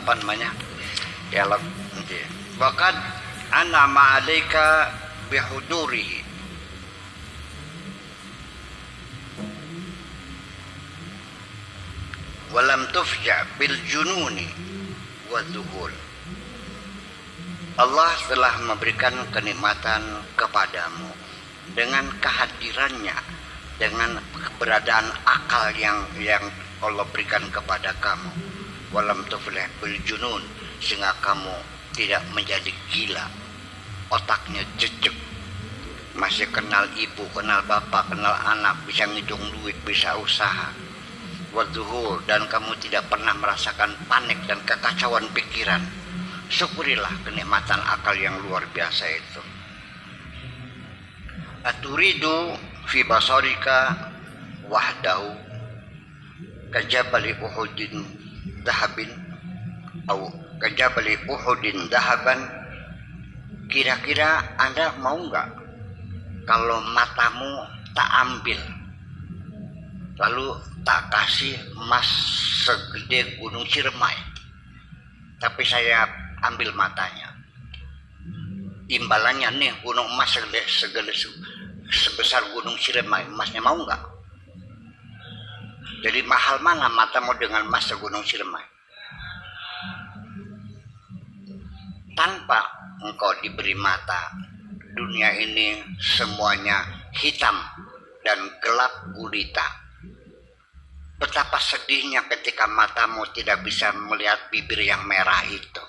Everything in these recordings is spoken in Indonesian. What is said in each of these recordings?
apa namanya dialog nanti. Waqad an'ama 'alaika bihudurihi walam tufja bil jununi wa dhuhul. Allah telah memberikan kenikmatan kepadamu dengan kehadirannya, dengan keberadaan akal yang Allah berikan kepada kamu. Walam tuflih bil junun, sehingga kamu tidak menjadi gila, otaknya jejak, masih kenal ibu, kenal bapak, kenal anak, bisa ngitung duit, bisa usaha. Wadzuhur, dan kamu tidak pernah merasakan panik dan kekacauan pikiran. Syukurilah kenikmatan akal yang luar biasa itu. Aturidu fi basarika wahdahu kajabali uhudin dahabin atau kajabali uhudin dahaban. Kira-kira Anda mau nggak kalau matamu tak ambil, lalu tak kasih emas segede gunung Ciremai, tapi saya ambil matanya. Imbalannya nih gunung emas sebesar gunung Ciremai, emasnya mau nggak? Jadi mahal mana matamu dengan emas gunung Ciremai? Tanpa engkau diberi mata, dunia ini semuanya hitam dan gelap gulita. Betapa sedihnya ketika matamu tidak bisa melihat bibir yang merah itu.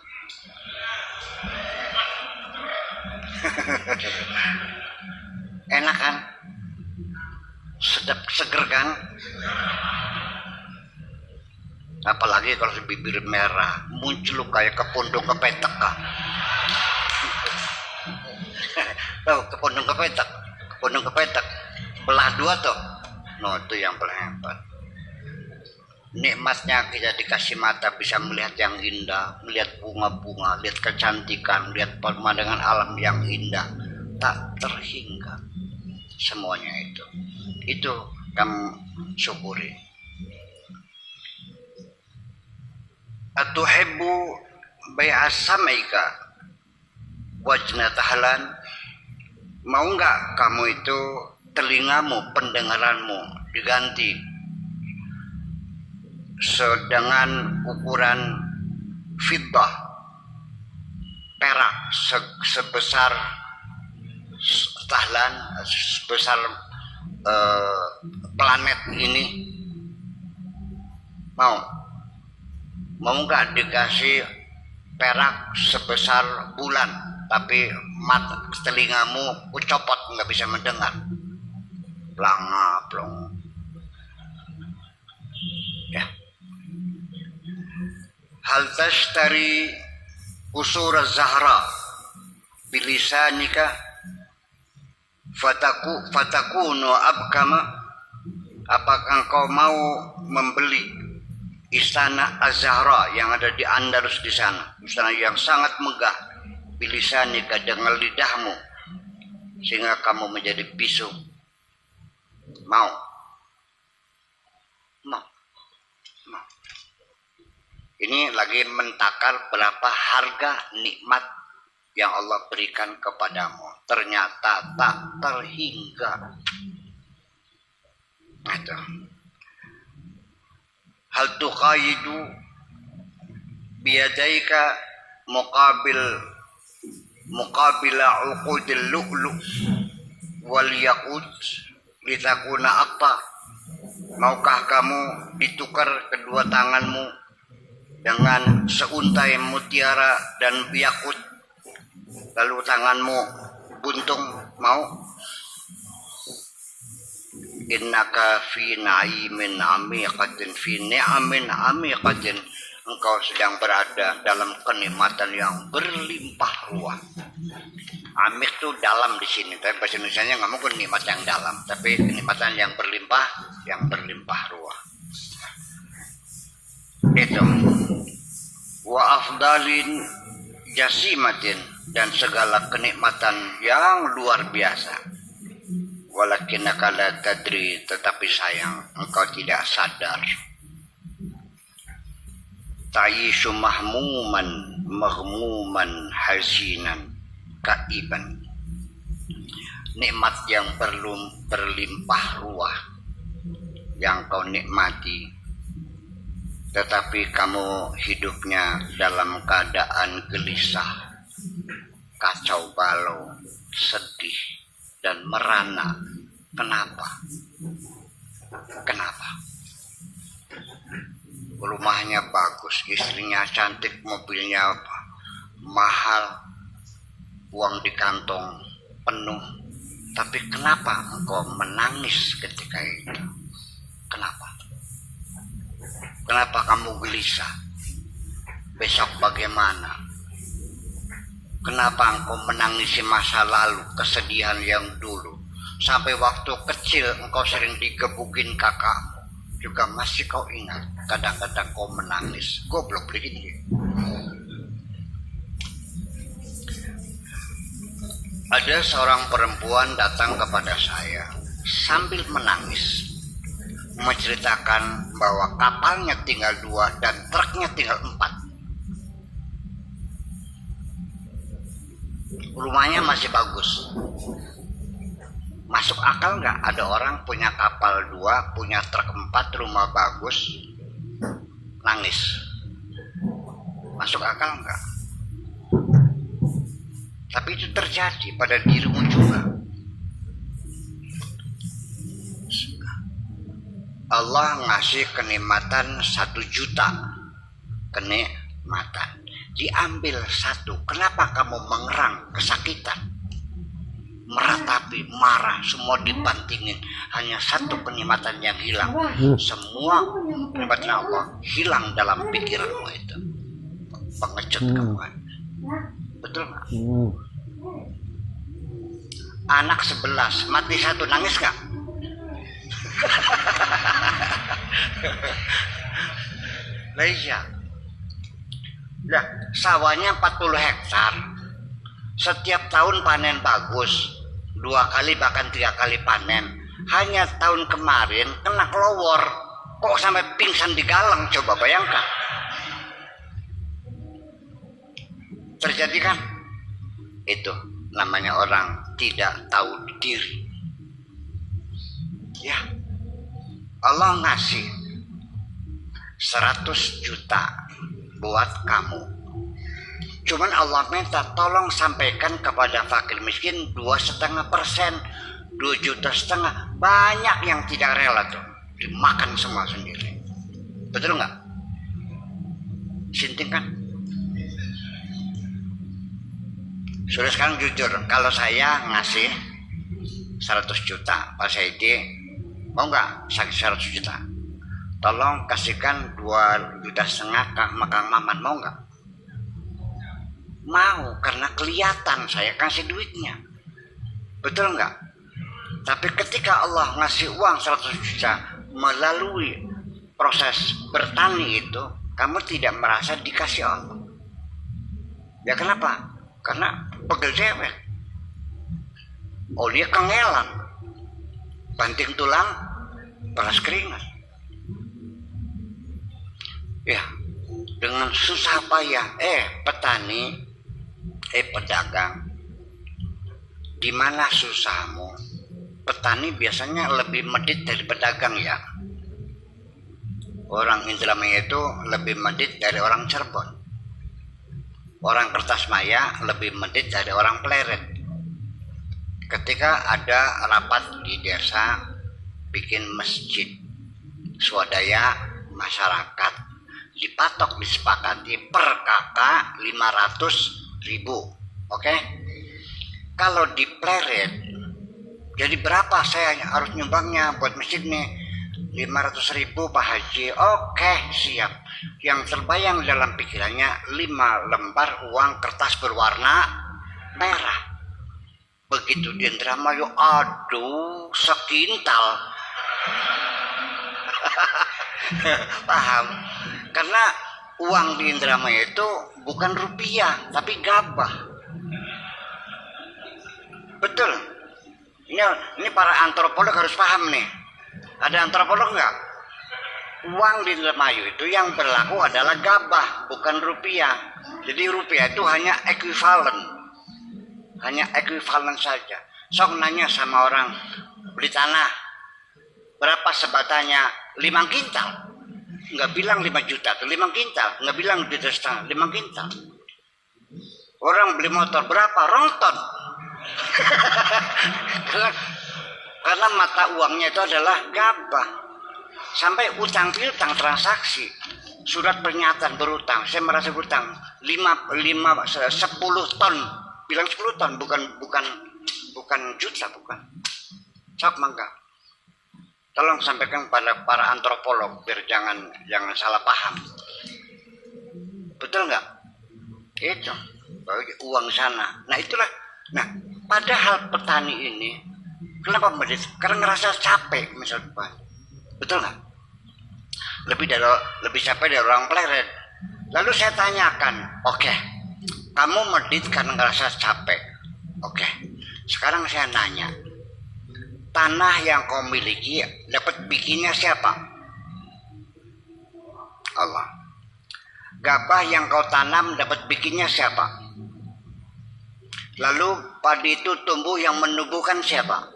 Enak kan? Sedap, seger kan? Apalagi kalau bibir merah, muncul kayak kepundung kepetek kan? Tahu kepundung kepetek, belah dua tuh. No, itu yang paling hebat. Nikmatnya kita dikasih mata bisa melihat yang indah, melihat bunga-bunga, lihat kecantikan, lihat pemandangan alam yang indah, tak terhingga semuanya itu kamu syukuri. Atuhibbu bai'as samaika wajna tahlan, mau enggak kamu itu telingamu, pendengaranmu diganti dengan ukuran fiddah, perak sebesar tahlan, sebesar planet ini. Mau nggak dikasih perak sebesar bulan, tapi mata telingamu kucopot, nggak bisa mendengar, plong. Ya. Hal tashtari usur az-zahra bilisanika fatakunu abkama. Apakah engkau mau membeli istana Az-Zahra yang ada di Andalus di sana, istana yang sangat megah, bilisanika, dengan lidahmu, sehingga kamu menjadi bisu? Mau. Ini lagi mentakar berapa harga nikmat yang Allah berikan kepadamu. Ternyata tak terhingga. Itu. Hal tuqayidu biyadaika muqabila uqudil lu'lu wal yaqut litakuna aqta. Maukah kamu ditukar kedua tanganmu dengan seuntai mutiara dan yakut, lalu tanganmu buntung? Mau? Innaka fi na'imin amiqatin, fi ni'amin amiqatin, engkau sedang berada dalam kenikmatan yang berlimpah ruah. Amik itu dalam di sini, tapi bahasa Indonesianya nggak mungkin nikmat yang dalam, tapi kenikmatan yang berlimpah ruah. Itu. Wa afdalin jasimatin, dan segala kenikmatan yang luar biasa. Walakinnaka la tadri, tetapi sayang engkau tidak sadar. ta'ishu mahmuman maghmuman hazinan kaiban. Nikmat yang berlimpah ruah yang kau nikmati, tetapi kamu hidupnya dalam keadaan gelisah, kacau balau, sedih, dan merana. Kenapa? Kenapa? Rumahnya bagus, istrinya cantik, mobilnya mahal, uang di kantong penuh, tapi kenapa engkau menangis ketika itu? Kenapa? Kenapa kamu gelisah? Besok bagaimana? Kenapa engkau menangisi masa lalu, kesedihan yang dulu? Sampai waktu kecil engkau sering digebukin kakakmu, juga masih kau ingat. Kadang-kadang kau menangis. Goblok begini. Ada seorang perempuan datang kepada saya sambil menangis, menceritakan bahwa kapalnya tinggal 2 dan truknya tinggal 4. Rumahnya masih bagus. Masuk akal nggak ada orang punya kapal 2, punya truk 4, rumah bagus, nangis? Masuk akal nggak? Tapi itu terjadi pada dirimu juga. Allah ngasih kenikmatan 1 juta kenikmatan, diambil 1. Kenapa kamu mengerang, kesakitan, meratapi, marah, semua dibantingin? Hanya 1 kenikmatan yang hilang. Semua kenikmatan Allah hilang dalam pikiranmu itu. Pengecut kamu. Betul nggak? Anak 11 mati 1, nangis nggak? Lah iya. Lah, sawahnya 40 hektar. Setiap tahun panen bagus, 2 kali bahkan 3 kali panen. Hanya tahun kemarin kena kelowor, kok sampai pingsan di galang, coba bayangkan. Terjadi kan? Itu namanya orang tidak tahu diri. Ya, Allah ngasih 100 juta buat kamu. Cuman Allah minta tolong sampaikan kepada fakir miskin 2,5%, 2,5 juta. Banyak yang tidak rela tuh, dimakan semua sendiri. Betul nggak? Sinting kan? Sudah sekarang jujur, kalau saya ngasih 100 juta, Pak Saidi, mau nggak 100 juta? Tolong kasihkan 2,5 juta ke Kang Maman, mau nggak? Mau, karena kelihatan saya kasih duitnya. Betul nggak? Tapi ketika Allah ngasih uang 100 juta melalui proses bertani itu, kamu tidak merasa dikasih Allah. Ya kenapa? Karena pegel cewek. Oh, dia kengelan, banting tulang, peras keringat. Ya, dengan susah payah, petani, pedagang, di mana susahmu? Petani biasanya lebih medit dari pedagang ya. Orang Indramayu itu lebih medit dari orang Cirebon. Orang Kertasmaya lebih medit dari orang Pleret. Ketika ada rapat di desa bikin masjid swadaya masyarakat, dipatok, disepakati per kakak 500.000. Oke? Kalau di Pleret, jadi berapa saya harus nyumbangnya buat masjid nih? 500.000 Pak Haji. Oke, siap. Yang terbayang dalam pikirannya 5 lembar uang kertas berwarna merah. Begitu di Indramayu, aduh, sekintal. Paham? Karena uang di Indramayu itu bukan rupiah, tapi gabah. Betul. Ini para antropolog harus paham nih. Ada antropolog nggak? uang di Indramayu itu yang berlaku adalah gabah, bukan rupiah. Jadi rupiah itu hanya ekuivalen saja. Sok nanya sama orang beli tanah, berapa sebatannya? 5 kintal. Nggak bilang 5 juta, atau 5 kintal. Nggak bilang 2,5 juta, 5 kintal. Orang beli motor berapa? Ronton. karena mata uangnya itu adalah gabah. Sampai utang piutang transaksi, surat pernyataan berutang, saya merasa berutang 10 ton, bilang 10 ton, bukan juta, bukan. Sok mangga. Tolong sampaikan pada para antropolog biar jangan salah paham. Betul nggak? Itu uang sana. Nah itulah. Nah padahal petani ini kenapa medit? Karena ngerasa capek misalnya. Betul nggak? Lebih capek dari orang pleret. Lalu saya tanyakan, oke, kamu medit karena ngerasa capek. Oke, sekarang saya nanya, tanah yang kau miliki dapat bikinnya siapa? Allah. Gabah yang kau tanam dapat bikinnya siapa? Lalu padi itu tumbuh yang menumbuhkan siapa?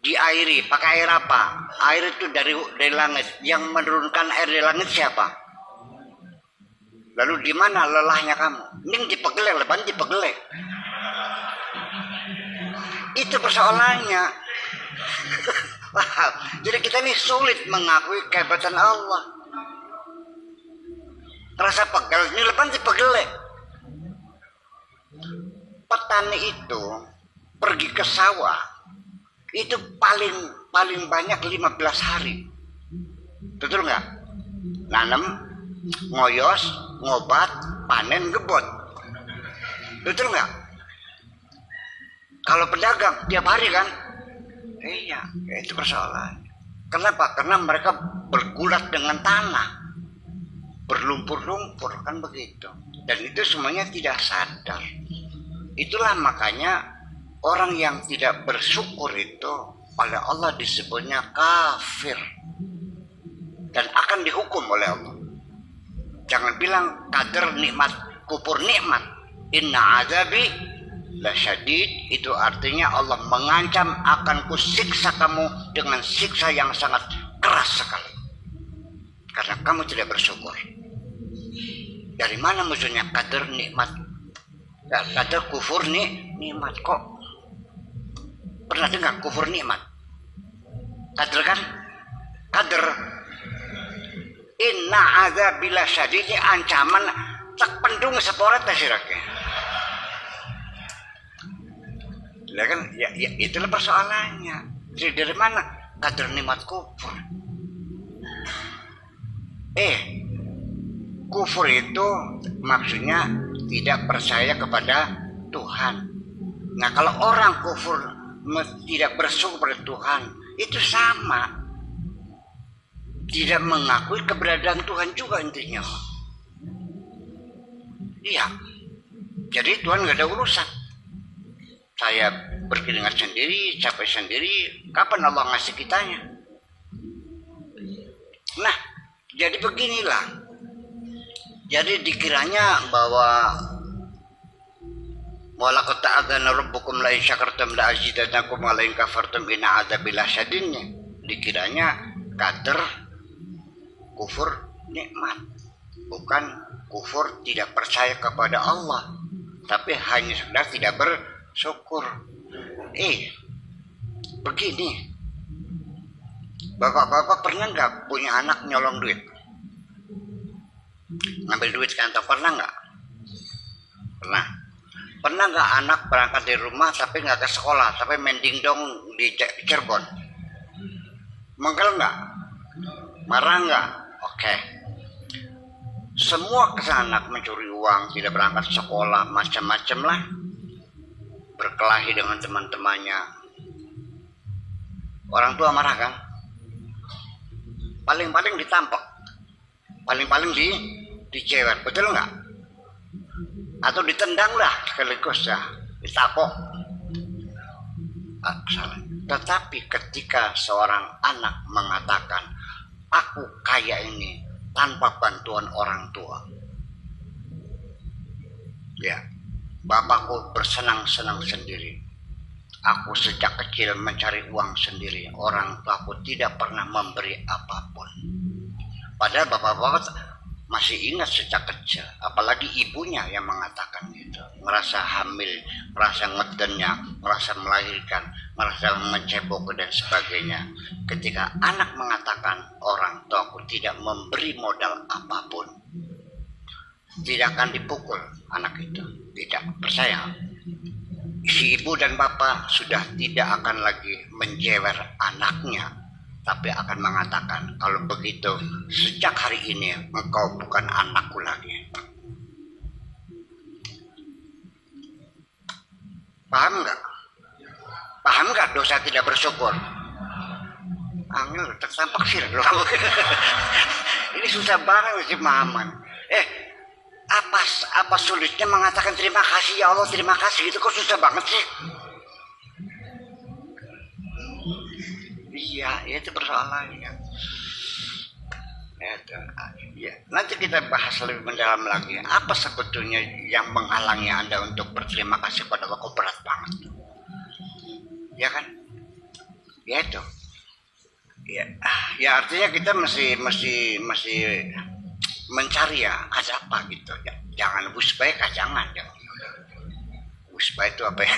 Diairi, pakai air apa? Air itu dari langit. Yang menurunkan air dari langit siapa? Lalu di mana lelahnya kamu? Ini dipegelek, leban dipegelek. Itu persoalannya. Jadi kita ini sulit mengakui kehebatan Allah. Rasa pegel, ini leban dipegelek. Petani itu pergi ke sawah itu paling banyak 15 hari. Betul nggak? Nanam, ngoyos, ngobat, panen, gebot. Betul nggak? Kalau pedagang tiap hari kan? Iya, itu persoalan. Kenapa? Karena mereka bergulat dengan tanah, berlumpur-lumpur, kan begitu. Dan itu semuanya tidak sadar. Itulah makanya orang yang tidak bersyukur itu oleh Allah disebutnya kafir dan akan dihukum oleh Allah. Jangan bilang qadar nikmat, kufur nikmat. Inna azabi lasyadid, itu artinya Allah mengancam akan kusiksa kamu dengan siksa yang sangat keras sekali karena kamu tidak bersyukur. Dari mana maksudnya qadar nikmat? Qadar kufur nikmat kok? Pernah dengar kufur nikmat? Qadar kan? Qadar. Inna azabil syadid, ancaman tak pendung seporet tasirake. Lah kan ya itulah persoalannya. Jadi dari mana qadar nikmat kufur? Kufur itu maksudnya tidak percaya kepada Tuhan. Nah kalau orang kufur tidak bersyukur pada Tuhan, itu sama, tidak mengakui keberadaan Tuhan juga intinya. Iya, jadi Tuhan nggak ada urusan. Saya berkeringat sendiri, capek sendiri, kapan Allah ngasih kitanya? Nah, jadi beginilah. Jadi dikiranya bahwa walaqad ta'adzana rabbukum la in syakartum la azidannakum wa la in kafartum inna adzabi lasyadid. Dikiranya qadar kufur nikmat, bukan kufur tidak percaya kepada Allah, tapi hanya sekedar tidak bersyukur. Begini, bapak-bapak pernah nggak punya anak nyolong duit, ngambil duit kantong? Pernah nggak? Pernah. Pernah nggak anak berangkat dari rumah tapi nggak ke sekolah, tapi main dingdong di Cirebon? Mengkel nggak? Marah nggak? Oke. Semua kesan anak mencuri uang, tidak berangkat sekolah, macam-macam lah, berkelahi dengan teman-temannya. Orang tua marah kan? Paling-paling ditampok, paling-paling dicewer, betul nggak? Atau ditendang lah sekaligus ya, ditapok. Salah. Tetapi ketika seorang anak mengatakan aku kaya ini tanpa bantuan orang tua. Ya, bapakku bersenang-senang sendiri. Aku sejak kecil mencari uang sendiri. Orang tuaku tidak pernah memberi apapun. Padahal bapak-bapak masih ingat sejak kecil, apalagi ibunya yang mengatakan gitu, merasa hamil, merasa ngedennya, merasa melahirkan, merasa mencebok dan sebagainya. Ketika anak mengatakan orang tuaku tidak memberi modal apapun, tidak akan dipukul anak itu, tidak percaya. Si ibu dan bapak sudah tidak akan lagi menjewer anaknya, tapi akan mengatakan, kalau begitu sejak hari ini engkau bukan anakku lagi. Paham nggak? Paham nggak dosa tidak bersyukur? Angel tersampak sih loh. Ini susah banget sih Maman. Apa sulitnya mengatakan terima kasih ya Allah, terima kasih itu kok susah banget sih? Iya, itu persoalannya. Ya, nanti kita bahas lebih mendalam lagi. Apa sebetulnya yang menghalangi Anda untuk berterima kasih pada Allah? Kok berat banget, ya kan? Ya itu. Ya artinya kita masih mencari ya ada apa gitu. Ya, jangan usbay, jangan. Usbay itu apa ya?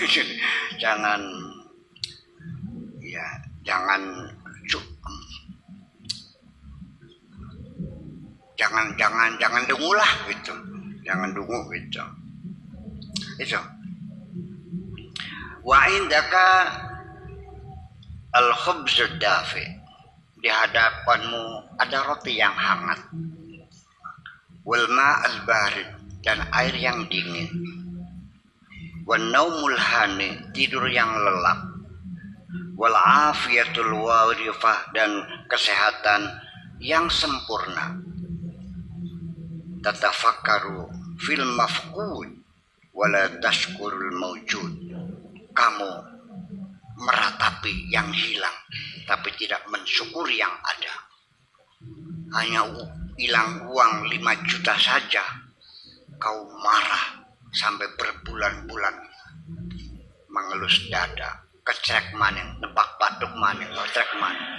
Jangan. Ya. Jangan dungu lah gitu, jangan dungu gitu. Itu. Wa indaka al-khubzud dafi, di hadapanmu ada roti yang hangat, wal ma'al barid, dan air yang dingin, wan naumul hani, tidur yang lelap, wal afiyatul warifah, dan kesehatan yang sempurna. Tatafakkaru fil mafqud wala tashkurul mawjud. Kamu meratapi yang hilang tapi tidak mensyukuri yang ada. Hanya hilang uang 5 juta saja kau marah sampai berbulan-bulan mengelus dada. Kecrek maning, nebak batuk maning, kecrek maning.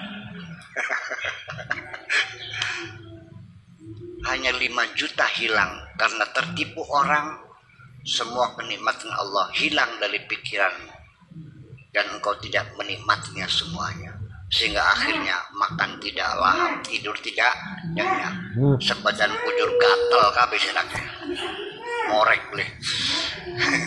Hanya 5 juta hilang karena tertipu orang. Semua kenikmatan Allah hilang dari pikiranmu dan engkau tidak menikmatinya semuanya, sehingga akhirnya makan tidak lahap, tidur tidak nyenyak, sebadan bujur gatel kabeh senaknya. Ngorek boleh.